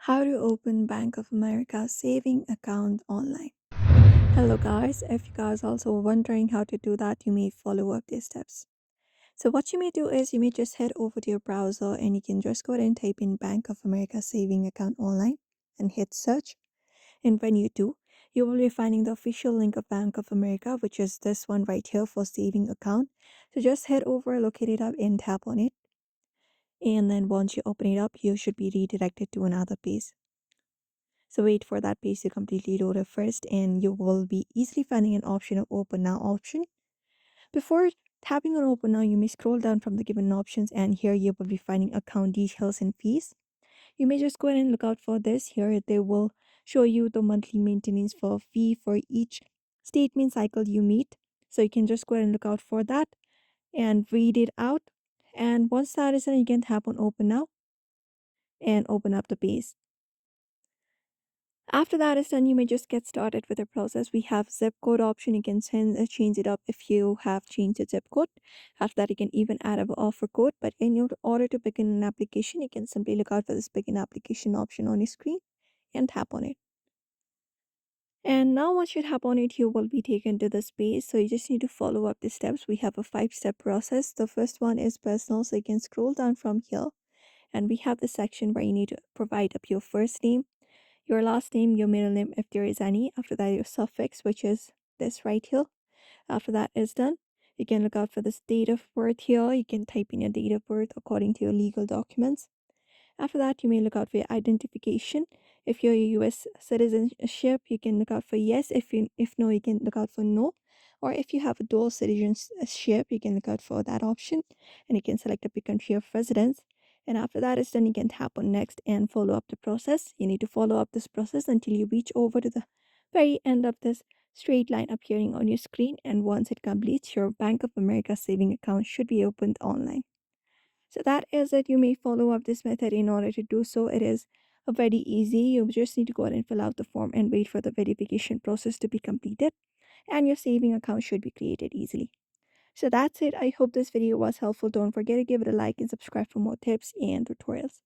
How to open Bank of America saving account online. Hello guys, if you guys also wondering how to do that, you may follow up these steps. So what you may do is you may just head over to your browser and you can just go ahead and type in Bank of America saving account online and hit search. And when you do, you will be finding the official link of Bank of America, which is this one right here for saving account. So just head over, locate it up and tap on it. And then once you open it up, you should be redirected to another page. So wait for that page to completely load up first and you will be easily finding an option of open now option. Before tapping on open now, you may scroll down from the given options and here you will be finding account details and fees. You may just go ahead and look out for this. Here they will show you the monthly maintenance for fee for each statement cycle you meet. So you can just go ahead and look out for that and read it out. And once that is done, you can tap on open now and open up the page. After that is done, you may just get started with the process. We have zip code option. You can change it up if you have changed the zip code. After that, you can even add an offer code. But in order to begin an application, you can simply look out for this begin application option on your screen and tap on it. And now once you tap on it, you will be taken to this page. So you just need to follow up the steps. We have a 5-step process. The first one is personal. So you can scroll down from here and we have the section where you need to provide up your first name, your last name, your middle name if there is any. After that, your suffix, which is this right here. After that is done, you can look out for this date of birth here. You can type in your date of birth according to your legal documents. After that, you may look out for your identification. If you're a US citizenship, you can look out for yes. If no, you can look out for no. Or if you have a dual citizenship, you can look out for that option and you can select up your country of residence. And after that is done, you can tap on next and follow up the process. You need to follow up this process until you reach over to the very end of this straight line appearing on your screen. And once it completes, your Bank of America saving account should be opened online. So that is it. You may follow up this method. In order to do so, it is a very easy. You just need to go ahead and fill out the form and wait for the verification process to be completed. And your saving account should be created easily. So that's it. I hope this video was helpful. Don't forget to give it a like and subscribe for more tips and tutorials.